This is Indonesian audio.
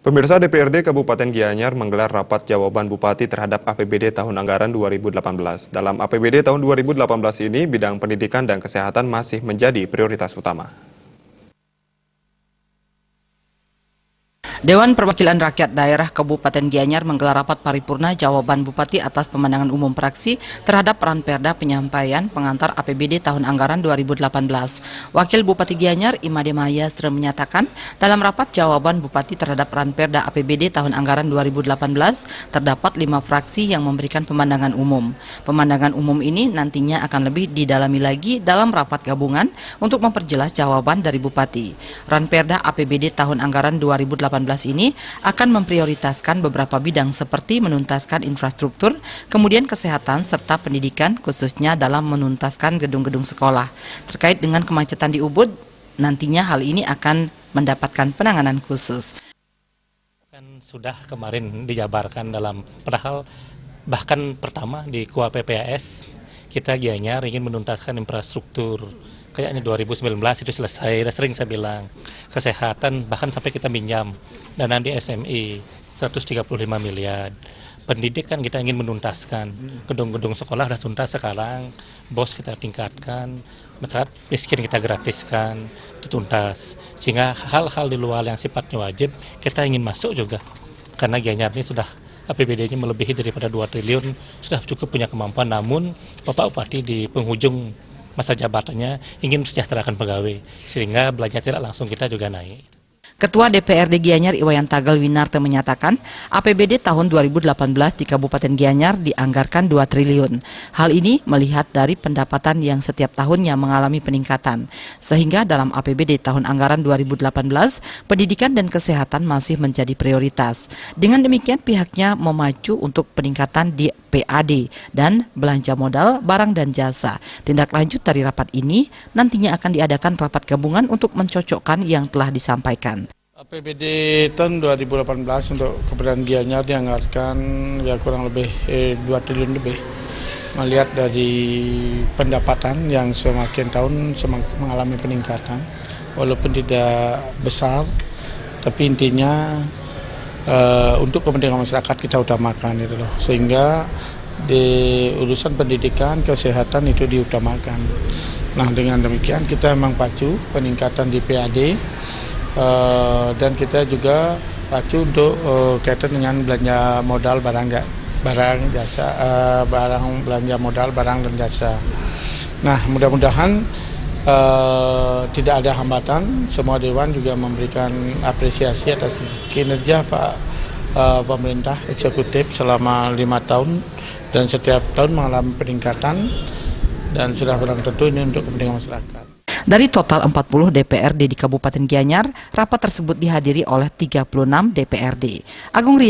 Pemirsa, DPRD Kabupaten Gianyar menggelar rapat jawaban Bupati terhadap APBD tahun anggaran 2018. Dalam APBD tahun 2018 ini, bidang pendidikan dan kesehatan masih menjadi prioritas utama. Dewan Perwakilan Rakyat Daerah Kabupaten Gianyar menggelar rapat paripurna jawaban Bupati atas pemandangan umum praksi terhadap Ranperda penyampaian pengantar APBD tahun anggaran 2018. Wakil Bupati Gianyar, Imade Mahayastra menyatakan, dalam rapat jawaban Bupati terhadap Ranperda APBD tahun anggaran 2018, terdapat 5 fraksi yang memberikan pemandangan umum. Pemandangan umum ini nantinya akan lebih didalami lagi dalam rapat gabungan untuk memperjelas jawaban dari Bupati. Ranperda APBD tahun anggaran 2018 ini akan memprioritaskan beberapa bidang seperti menuntaskan infrastruktur, kemudian kesehatan serta pendidikan khususnya dalam menuntaskan gedung-gedung sekolah. Terkait dengan kemacetan di Ubud, nantinya hal ini akan mendapatkan penanganan khusus. Kan sudah kemarin dijabarkan dalam padahal bahkan pertama di KUA PPAS kita Gianyar ingin menuntaskan infrastruktur. Kayaknya 2019 itu selesai, udah sering saya bilang. Kesehatan bahkan sampai kita minjam dana di SMI 135 miliar. Pendidikan kita ingin menuntaskan. Gedung-gedung sekolah sudah tuntas sekarang, BOS kita tingkatkan, masyarakat miskin kita gratiskan, itu tuntas. Sehingga hal-hal di luar yang sifatnya wajib kita ingin masuk juga. Karena Gianyar ini sudah APBD-nya melebihi daripada 2 triliun, sudah cukup punya kemampuan. Namun Bapak Bupati di penghujung masa jabatannya ingin mensejahterakan pegawai, sehingga belanja tidak langsung kita juga naik. Ketua DPRD Gianyar Iwayan Tagal Winarta menyatakan APBD tahun 2018 di Kabupaten Gianyar dianggarkan 2 triliun. Hal ini melihat dari pendapatan yang setiap tahunnya mengalami peningkatan. Sehingga dalam APBD tahun anggaran 2018, pendidikan dan kesehatan masih menjadi prioritas. Dengan demikian pihaknya memacu untuk peningkatan di PAD dan belanja modal, barang dan jasa. Tindak lanjut dari rapat ini nantinya akan diadakan rapat gabungan untuk mencocokkan yang telah disampaikan. APBD tahun 2018 untuk Kabupaten Gianyar dianggarkan ya kurang lebih 2 triliun lebih. Melihat dari pendapatan yang semakin tahun mengalami peningkatan, walaupun tidak besar, tapi intinya untuk kepentingan masyarakat kita utamakan itu loh, sehingga di urusan pendidikan, kesehatan itu diutamakan. Nah, dengan demikian kita memang pacu peningkatan di PAD dan kita juga pacu untuk kaitan dengan belanja modal barang jasa, belanja modal barang dan jasa. Nah, mudah-mudahan tidak ada hambatan. Semua dewan juga memberikan apresiasi atas kinerja Pak pemerintah eksekutif selama 5 tahun dan setiap tahun mengalami peningkatan dan sudah barang tentu ini untuk kepentingan masyarakat. Dari total 40 DPRD di Kabupaten Gianyar, rapat tersebut dihadiri oleh 36 DPRD. Agung Ria